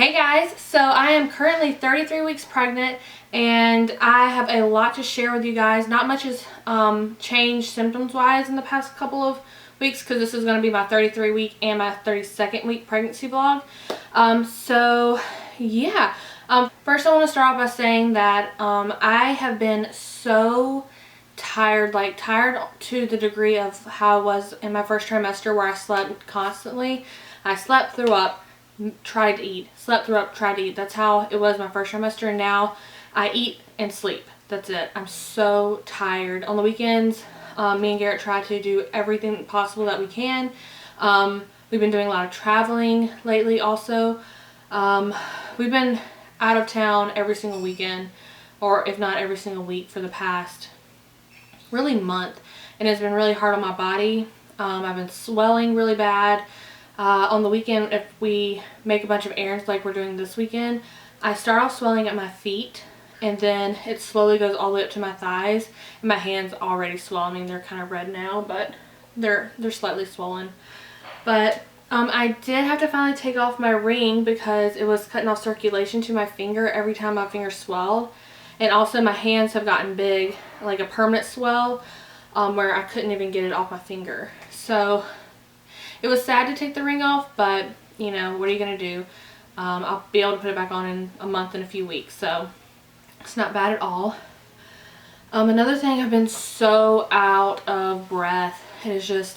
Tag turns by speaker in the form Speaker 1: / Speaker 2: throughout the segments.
Speaker 1: Hey guys, so I am currently 33 weeks pregnant and I have a lot to share with you guys. Not much has changed symptoms wise in the past couple of weeks because this is going to be my 33 week and my 32nd week pregnancy vlog. First I want to start off by saying that I have been so tired, tired to the degree of how I was in my first trimester where I slept constantly. I slept, threw up, tried to eat, slept, threw up, tried to eat. That's how it was my first trimester, and now I eat and sleep. That's it. I'm so tired. On the weekends, me and Garrett try to do everything possible that we can. We've been doing a lot of traveling lately also. We've been out of town every single weekend, or if not every single week for the past really month, and it's been really hard on my body. I've been swelling really bad. On the weekend, if we make a bunch of errands like we're doing this weekend, I start off swelling at my feet and then it slowly goes all the way up to my thighs, and my hands already swell. I mean, they're kind of red now, but they're slightly swollen. But I did have to finally take off my ring because it was cutting off circulation to my finger every time my finger swelled. And also my hands have gotten big, like a permanent swell, where I couldn't even get it off my finger. So it was sad to take the ring off, but you know, what are you going to do? I'll be able to put it back on in a month and a few weeks, so it's not bad at all. Another thing, I've been so out of breath. It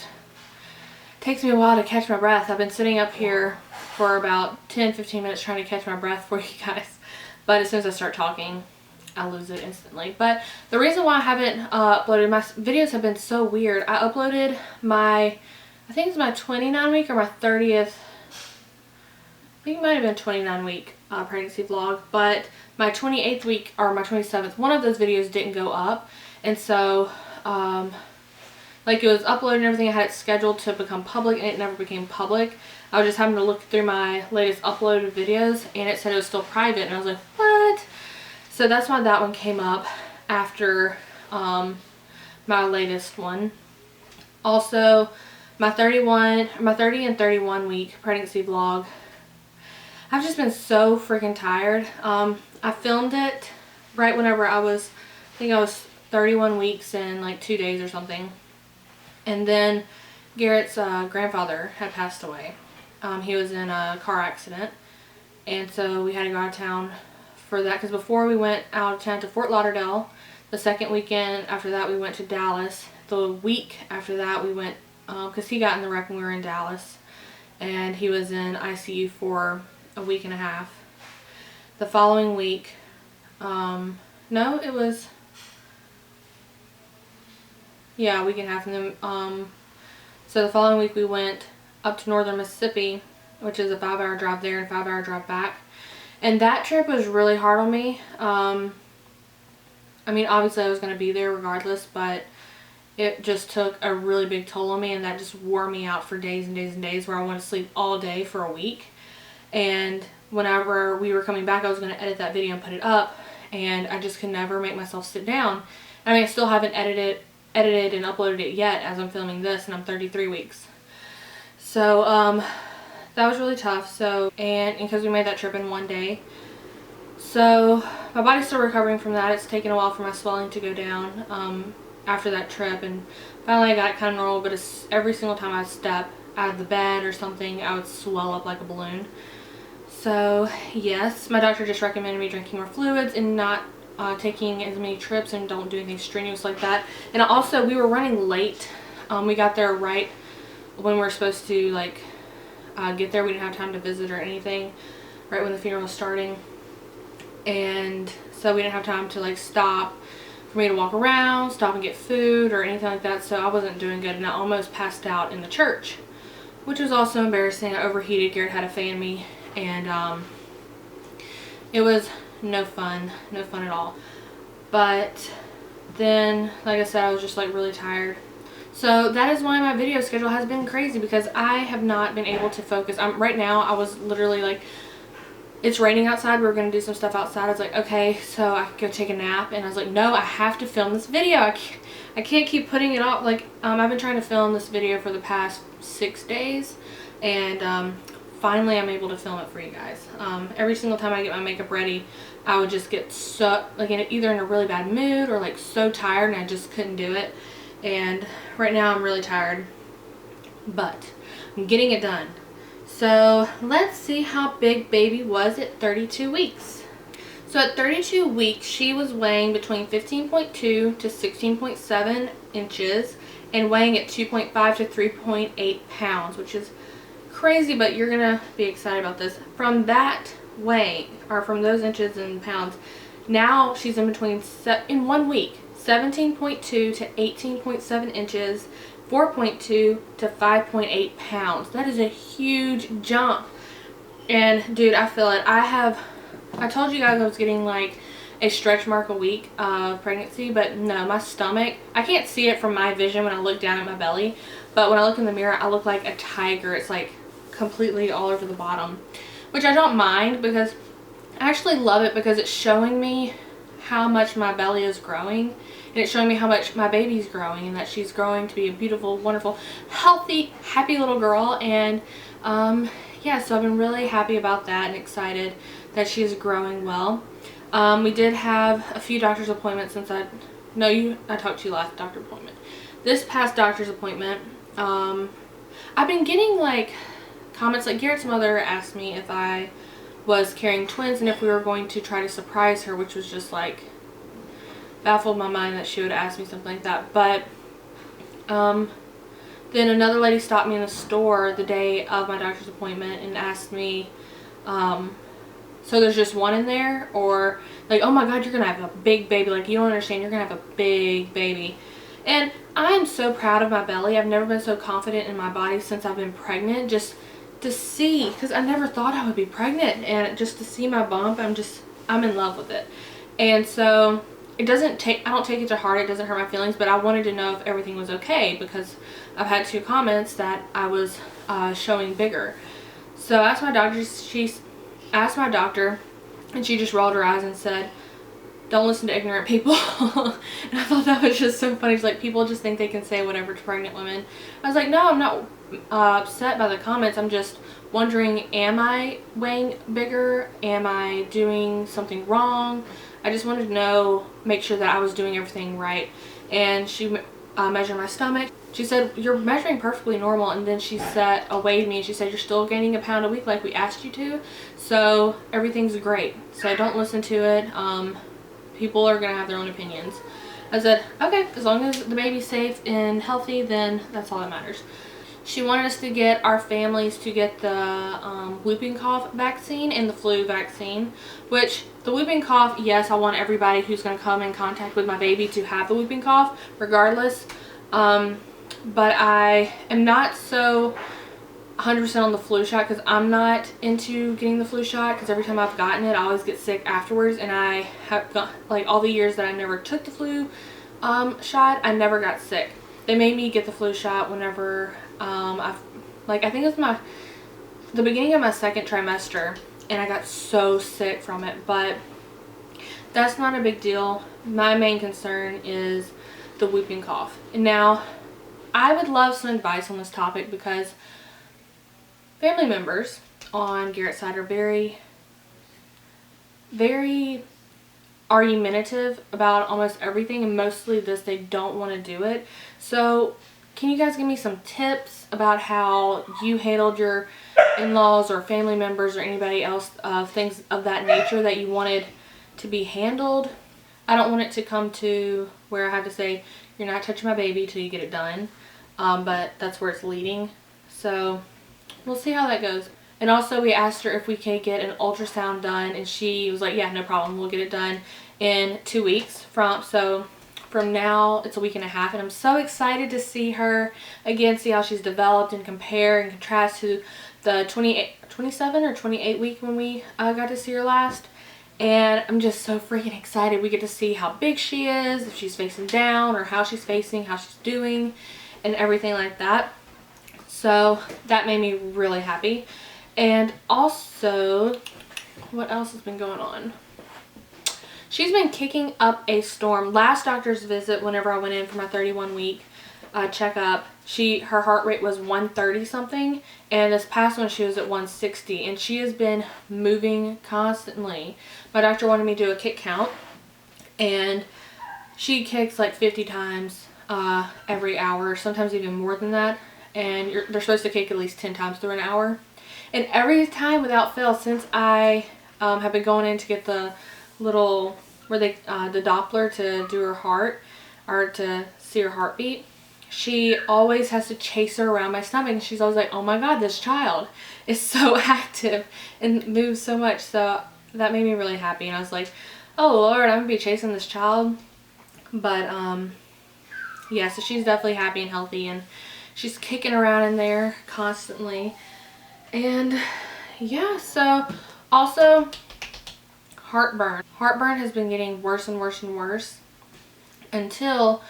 Speaker 1: takes me a while to catch my breath. I've been sitting up here for about 10-15 minutes trying to catch my breath for you guys, but as soon as I start talking, I lose it instantly. But the reason why I haven't uploaded, my videos have been so weird. I uploaded my, I think it's my 29 week or my 30th, I think it might have been 29 week pregnancy vlog, but my 28th week or my 27th, one of those videos didn't go up. And so like it was uploaded and everything, I had it scheduled to become public and it never became public. I was just having to look through my latest uploaded videos and it said it was still private, and I was like, what? So that's why that one came up after my latest one. Also, my 30 and 31 week pregnancy vlog, I've just been so freaking tired. I filmed it right whenever I think I was 31 weeks and like 2 days or something. And then Garrett's grandfather had passed away. He was in a car accident, and so we had to go out of town for that, because before we went out of town to Fort Lauderdale. The second weekend after that we went to Dallas. The week after that we went, because he got in the wreck when we were in Dallas, and he was in ICU for a week and a half. The following week, a week and a half. And then so the following week we went up to northern Mississippi, which is a 5-hour drive there and a 5-hour drive back. And that trip was really hard on me. I mean, obviously I was going to be there regardless, but it just took a really big toll on me, and that just wore me out for days and days and days, where I wanted to sleep all day for a week. And whenever we were coming back, I was going to edit that video and put it up, and I just could never make myself sit down. I mean, I still haven't edited and uploaded it yet as I'm filming this, and I'm 33 weeks. So that was really tough. So, and because we made that trip in one day, so my body's still recovering from that. It's taken a while for my swelling to go down after that trip, and finally I got it kind of normal. But every single time I step out of the bed or something, I would swell up like a balloon. So yes, my doctor just recommended me drinking more fluids and not taking as many trips, and don't do anything strenuous like that. And also, we were running late. We got there right when we were supposed to get there. We didn't have time to visit or anything right when the funeral was starting, and so we didn't have time to stop for me to walk around, stop and get food or anything like that. So I wasn't doing good, and I almost passed out in the church, which was also embarrassing. I overheated. Garrett had to fan me, and it was no fun at all. But then, like I said, I was just really tired. So that is why my video schedule has been crazy, because I have not been able to focus. Right now I was literally it's raining outside, we were going to do some stuff outside. I was like, okay, so I could go take a nap, and I was like, no, I have to film this video. I can't keep putting it off. I've been trying to film this video for the past 6 days, and finally I'm able to film it for you guys. Every single time I get my makeup ready, I would just get so, like, either in a really bad mood or like so tired and I just couldn't do it. And right now I'm really tired, but I'm getting it done. So let's see how big baby was at 32 weeks. So at 32 weeks, she was weighing between 15.2 to 16.7 inches and weighing at 2.5 to 3.8 pounds, which is crazy, but you're gonna be excited about this. From that weight, or from those inches and pounds, now she's in between, in 1 week, 17.2 to 18.7 inches, 4.2 to 5.8 pounds. That is a huge jump. And dude, I feel it. I told you guys I was getting like a stretch mark a week of pregnancy, but no, my stomach, I can't see it from my vision when I look down at my belly, but when I look in the mirror, I look like a tiger. It's like completely all over the bottom, which I don't mind because I actually love it, because it's showing me how much my belly is growing, and it's showing me how much my baby's growing, and that she's growing to be a beautiful, wonderful, healthy, happy little girl. And yeah, so I've been really happy about that and excited that she's growing well. We did have a few doctor's appointments since I talked to you last doctor appointment. This past doctor's appointment, I've been getting like comments, like Garrett's mother asked me if I was carrying twins and if we were going to try to surprise her, which was just like baffled my mind that she would ask me something like that. But then another lady stopped me in the store the day of my doctor's appointment and asked me, so there's just one in there, or like, oh my god, you're gonna have a big baby, like you don't understand, you're gonna have a big baby. And I am so proud of my belly. I've never been so confident in my body since I've been pregnant. Just to see, because I never thought I would be pregnant, and just to see my bump, I'm in love with it. And so I don't take it to heart, it doesn't hurt my feelings, but I wanted to know if everything was okay, because I've had 2 comments that I was showing bigger. So I asked my doctor, and she just rolled her eyes and said, don't listen to ignorant people. And I thought that was just so funny. It's like, people just think they can say whatever to pregnant women. I was like, no, I'm not upset by the comments. I'm just wondering, am I weighing bigger? Am I doing something wrong? I just wanted to know, make sure that I was doing everything right. And she measured my stomach. She said, you're measuring perfectly normal. And then she weighed me, and she said, you're still gaining a pound a week like we asked you to. So everything's great. So don't listen to it. People are going to have their own opinions. I said, okay, as long as the baby's safe and healthy, then that's all that matters. She wanted us to get our families to get the whooping cough vaccine and the flu vaccine, which the whooping cough, yes, I want everybody who's going to come in contact with my baby to have the whooping cough regardless. But I am not so 100% on the flu shot, because I'm not into getting the flu shot, because every time I've gotten it I always get sick afterwards, and I have got, like, all the years that I never took the flu shot, I never got sick. They made me get the flu shot whenever I think it was the beginning of my 2nd trimester, and I got so sick from it, but that's not a big deal. My main concern is the whooping cough. And now I would love some advice on this topic, because family members on Garrett's side are very, very argumentative about almost everything, and mostly this, they don't want to do it. So can you guys give me some tips about how you handled your in-laws or family members or anybody else, things of that nature that you wanted to be handled? I don't want it to come to where I have to say, you're not touching my baby till you get it done, but that's where it's leading. So we'll see how that goes. And also, we asked her if we could get an ultrasound done, and she was like, yeah, no problem, we'll get it done in 2 weeks. From now, it's a week and a half, and I'm so excited to see her again, see how she's developed, and compare and contrast to the 27 or 28 week when we got to see her last. And I'm just so freaking excited. We get to see how big she is, if she's facing down, or how she's facing, how she's doing, and everything like that. So that made me really happy. And also, what else has been going on? She's been kicking up a storm. Last doctor's visit, whenever I went in for my 31 week, checkup, her heart rate was 130 something, and this past one she was at 160, and she has been moving constantly. My doctor wanted me to do a kick count, and she kicks like 50 times every hour, sometimes even more than that, and they're supposed to kick at least 10 times through an hour. And every time without fail since I have been going in to get the little the Doppler to do her heart, or to see her heartbeat, she always has to chase her around my stomach, and she's always like, oh my god, this child is so active and moves so much. So that made me really happy, and I was like, oh Lord, I'm gonna be chasing this child. But yeah, so she's definitely happy and healthy, and she's kicking around in there constantly. And yeah, so also heartburn. Heartburn has been getting worse and worse and worse until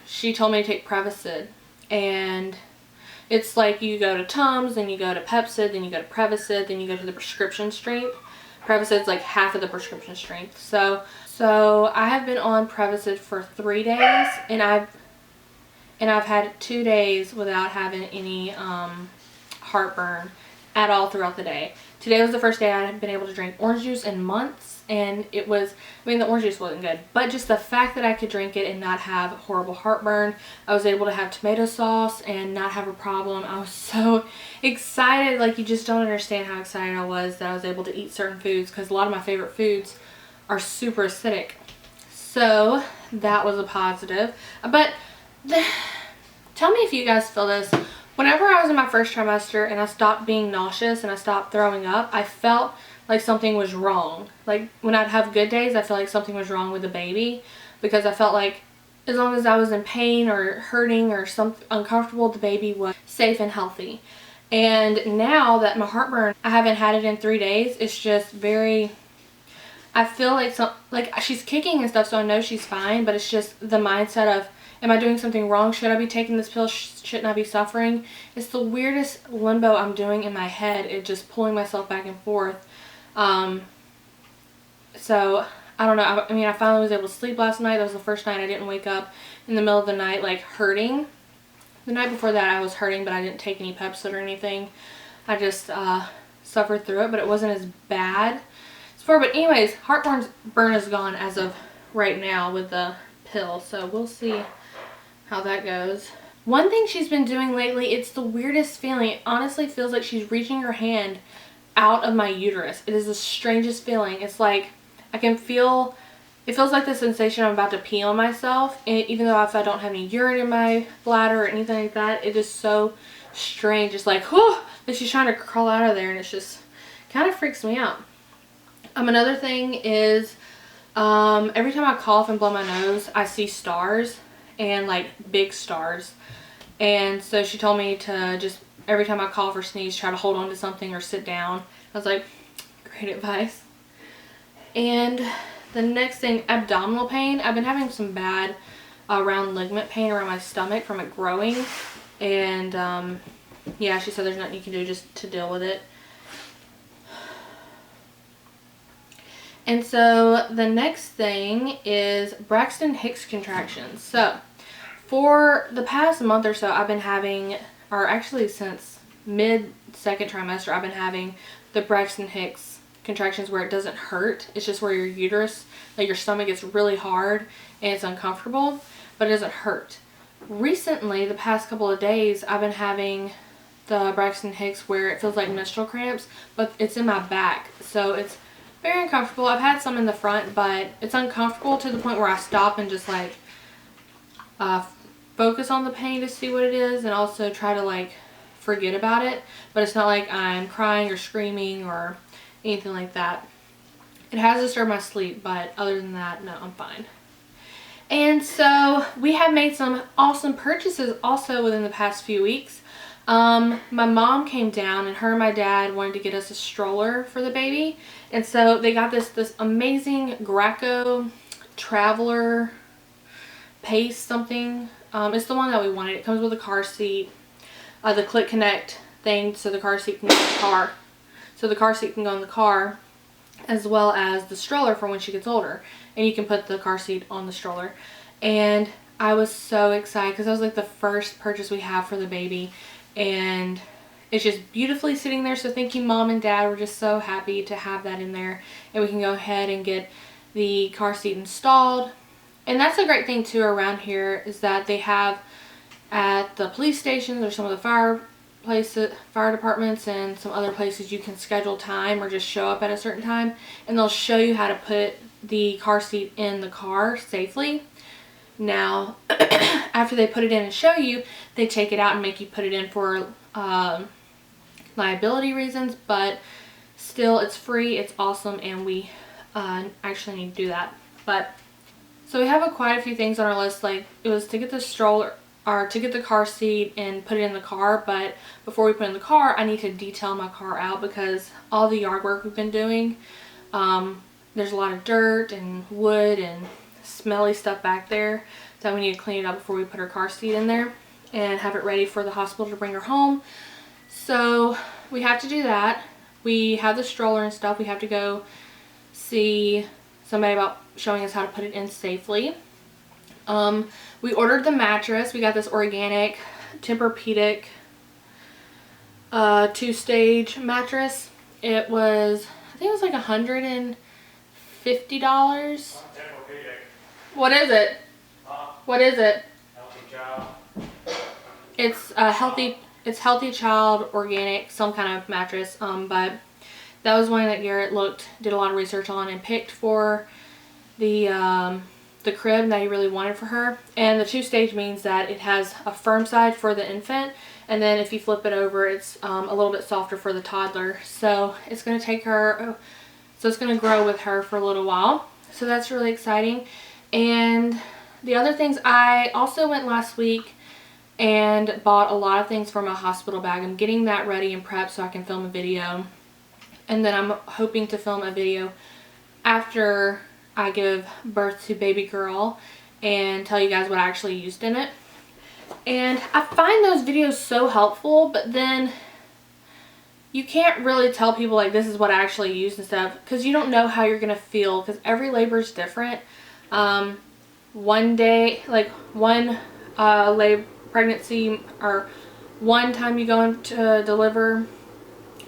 Speaker 1: she told me to take Prevacid. And it's like you go to Tums, then you go to Pepcid, then you go to Prevacid, then you go to the prescription strength. Prevacid's like half of the prescription strength. So I have been on Prevacid for 3 days, and I've had 2 days without having any heartburn at all throughout the day. Today was the first day I had been able to drink orange juice in months, and it was, I mean, the orange juice wasn't good, but just the fact that I could drink it and not have horrible heartburn. I was able to have tomato sauce and not have a problem. I was so excited. Like, you just don't understand how excited I was that I was able to eat certain foods, because a lot of my favorite foods are super acidic. So that was a positive. But tell me if you guys feel this. Whenever I was in my first trimester and I stopped being nauseous and I stopped throwing up, I felt like something was wrong. Like, when I'd have good days, I felt like something was wrong with the baby, because I felt like as long as I was in pain or hurting or something uncomfortable, the baby was safe and healthy. And now that my heartburn, I haven't had it in 3 days, it's just very, I feel like she's kicking and stuff, so I know she's fine, but it's just the mindset of, am I doing something wrong? Should I be taking this pill? Shouldn't I be suffering? It's the weirdest limbo I'm doing in my head. It's just pulling myself back and forth. So I don't know. I mean, I finally was able to sleep last night. That was the first night I didn't wake up in the middle of the night like hurting. The night before that I was hurting, but I didn't take any Pepcid or anything. I just suffered through it, but it wasn't as bad as before. But anyways, heartburn is gone as of right now with the pill. So we'll see how that goes. One thing she's been doing lately, it's the weirdest feeling. It honestly feels like she's reaching her hand out of my uterus. It is the strangest feeling. It's like I can feel, it feels like the sensation I'm about to pee on myself, and even though if I don't have any urine in my bladder or anything like that, it is so strange. It's like, whew, that she's trying to crawl out of there, and it's just kind of freaks me out. Another thing is every time I cough and blow my nose, I see stars, and like big stars. And so she told me to just, every time I cough or sneeze, try to hold on to something or sit down. I was like, great advice. And the next thing, abdominal pain. I've been having some bad round ligament pain around my stomach from it growing. And yeah, she said there's nothing you can do just to deal with it. And so the next thing is Braxton Hicks contractions. So for the past month or so, I've been having, or actually since mid-second trimester, I've been having the Braxton Hicks contractions where it doesn't hurt. It's just where your uterus, like your stomach gets really hard and it's uncomfortable, but it doesn't hurt. Recently, the past couple of days, I've been having the Braxton Hicks where it feels like menstrual cramps, but it's in my back. So it's very uncomfortable. I've had some in the front, but it's uncomfortable to the point where I stop and just like focus on the pain to see what it is, and also try to like forget about it. But it's not like I'm crying or screaming or anything like that. It has disturbed my sleep, but other than that, no, I'm fine. And so we have made some awesome purchases also within the past few weeks. My mom came down, and her and my dad wanted to get us a stroller for the baby, and so they got this amazing Graco Traveler Pace something. It's the one that we wanted. It comes with a car seat, the click connect thing, so the car seat can go in the car. So the car seat can go in the car, as well as the stroller for when she gets older. And you can put the car seat on the stroller. And I was so excited because that was like the first purchase we have for the baby, and it's just beautifully sitting there. So thank you, Mom and Dad. We're just so happy to have that in there, and we can go ahead and get the car seat installed. And that's a great thing too around here, is that they have at the police stations or some of the fire departments and some other places, you can schedule time or just show up at a certain time, and they'll show you how to put the car seat in the car safely. Now after they put it in and show you, they take it out and make you put it in for liability reasons, but still, it's free, it's awesome, and we actually need to do that. But so we have quite a few things on our list. Like, it was to get the stroller, or to get the car seat and put it in the car, but before we put it in the car, I need to detail my car out because all the yard work we've been doing, there's a lot of dirt and wood and smelly stuff back there, so we need to clean it up before we put her car seat in there and have it ready for the hospital to bring her home. So we have to do that. We have the stroller and stuff. We have to go see somebody about showing us how to put it in safely. We ordered the mattress. We got this organic Tempur-Pedic 2-stage mattress. It was, I think it was like $150. What is it? What is it?
Speaker 2: Healthy Chow.
Speaker 1: It's a Healthy Child organic, some kind of mattress. But that was one that Garrett did a lot of research on and picked for the crib that he really wanted for her. And the 2-stage means that it has a firm side for the infant, and then if you flip it over, it's a little bit softer for the toddler. So it's going to take her, so it's going to grow with her for a little while. So that's really exciting. And the other things, I also went last week and bought a lot of things for my hospital bag. I'm getting that ready and prepped so I can film a video. And then I'm hoping to film a video after I give birth to baby girl and tell you guys what I actually used in it. And I find those videos so helpful, but then you can't really tell people like this is what I actually used and stuff, because you don't know how you're going to feel, because every labor is different. One day, like one pregnancy, or one time you go in to deliver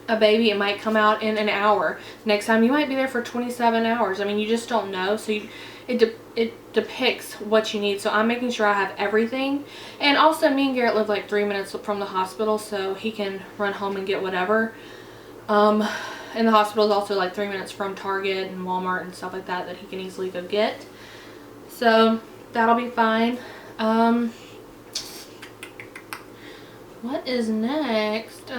Speaker 1: a baby, it might come out in an hour. Next time you might be there for 27 hours. I mean, you just don't know. So it depicts what you need. So I'm making sure I have everything. And also, me and Garrett live like 3 minutes from the hospital, so he can run home and get whatever. And the hospital is also like 3 minutes from Target and Walmart and stuff like that he can easily go get. So that'll be fine. What is next?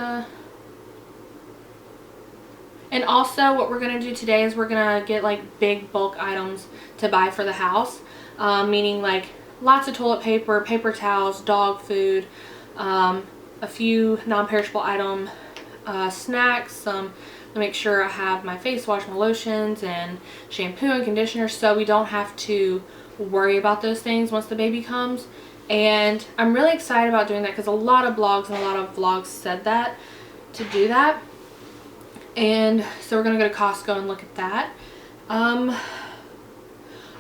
Speaker 1: And also what we're going to do today is we're going to get like big bulk items to buy for the house. Meaning like lots of toilet paper, paper towels, dog food, a few non-perishable item snacks, to make sure I have my face wash, my lotions, and shampoo and conditioner, so we don't have to worry about those things once the baby comes. And I'm really excited about doing that because a lot of blogs and a lot of vlogs said that to do that. And so we're going to go to Costco and look at that.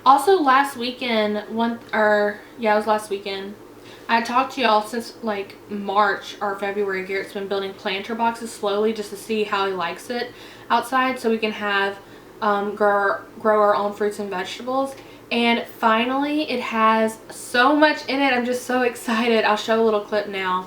Speaker 1: Also last weekend, it was last weekend, I talked to y'all since like March or February. Garrett's been building planter boxes slowly just to see how he likes it outside, so we can have grow our own fruits and vegetables. And finally, it has so much in it. I'm just so excited. I'll show a little clip now.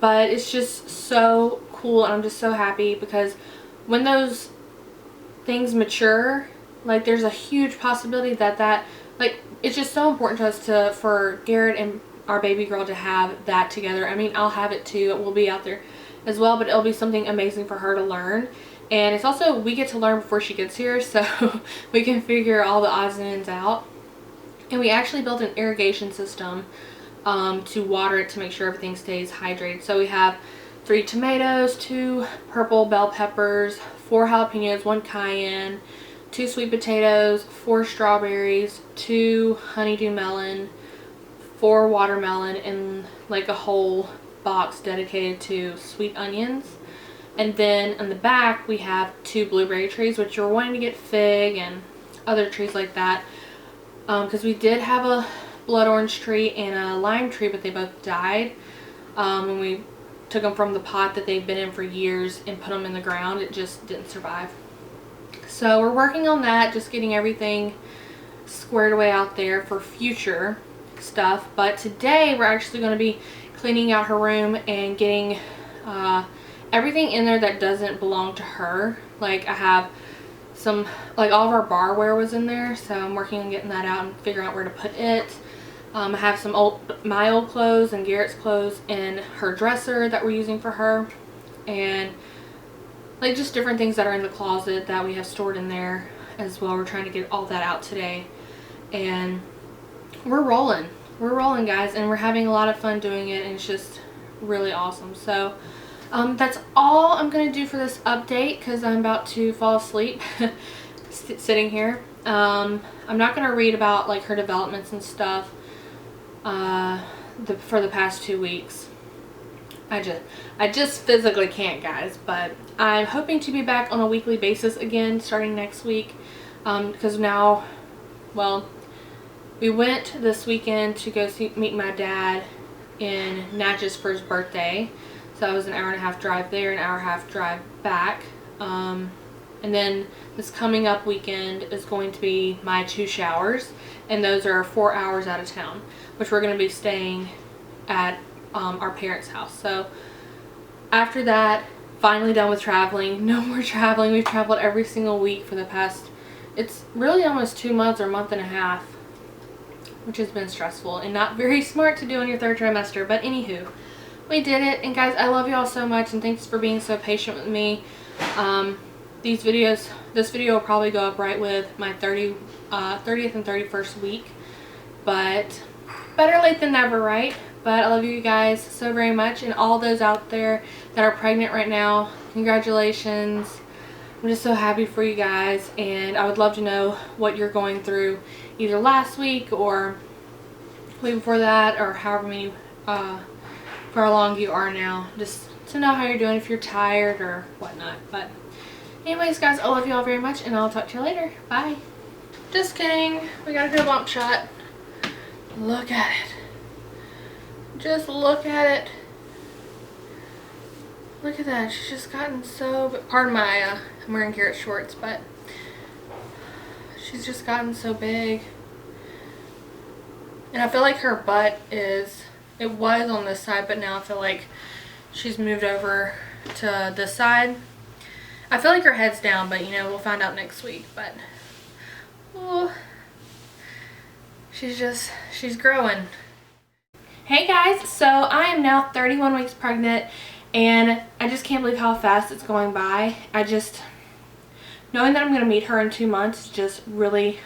Speaker 1: But it's just so cool, and I'm just so happy because when those things mature, like there's a huge possibility that like it's just so important to us for Garrett and our baby girl to have that together. I mean, I'll have it too. It will be out there as well, but it'll be something amazing for her to learn. And it's also, we get to learn before she gets here, so we can figure all the odds and ends out. And we actually built an irrigation system to water it to make sure everything stays hydrated. So we have 3 tomatoes, 2 purple bell peppers, 4 jalapenos, 1 cayenne, 2 sweet potatoes, 4 strawberries, 2 honeydew melon, 4 watermelon, and like a whole box dedicated to sweet onions. And then in the back we have 2 blueberry trees, which we're wanting to get fig and other trees like that, because we did have a blood orange tree and a lime tree, but they both died when we took them from the pot that they've been in for years and put them in the ground. It just didn't survive. So we're working on that, just getting everything squared away out there for future stuff. But today we're actually going to be cleaning out her room and getting everything in there that doesn't belong to her. Like I have some, like all of our barware was in there, so I'm working on getting that out and figuring out where to put it. I have some my old clothes and Garrett's clothes in her dresser that we're using for her, and like just different things that are in the closet that we have stored in there as well. We're trying to get all that out today, and we're rolling guys, and we're having a lot of fun doing it, and it's just really awesome. So that's all I'm gonna do for this update, because I'm about to fall asleep sitting here. I'm not gonna read about like her developments and stuff for the past 2 weeks. I just physically can't, guys, but I'm hoping to be back on a weekly basis again starting next week, because now, well, we went this weekend to go meet my dad in Natchez for his birthday, so it was an 1.5-hour drive there, an 1.5-hour drive back, and then this coming up weekend is going to be my 2 showers, and those are 4 hours out of town, which we're going to be staying at our parents' house. So after that, finally done with traveling. No more traveling. We've traveled every single week for the past, it's really almost 2 months or 1.5 months, which has been stressful and not very smart to do in your 3rd trimester. But anywho, we did it. And guys, I love you all so much, and thanks for being so patient with me. This video will probably go up right with my 30th and 31st week, but better late than never, right? But I love you guys so very much, and all those out there that are pregnant right now, congratulations. I'm just so happy for you guys, and I would love to know what you're going through either last week or week before that, or however many far along you are now, just to know how you're doing, if you're tired or whatnot. But anyways, guys, I love you all very much, and I'll talk to you later. Bye. Just kidding. We got a good bump shot. Look at it. Just look at it. Look at that. She's just gotten so, pardon my, I'm wearing Garrett shorts, but she's just gotten so big. And I feel like her butt is, it was on this side, but now I feel like she's moved over to this side. I feel like her head's down, but you know, we'll find out next week. But oh, she's growing. Hey guys, so I am now 31 weeks pregnant, and I just can't believe how fast it's going by. Knowing that I'm going to meet her in 2 months just really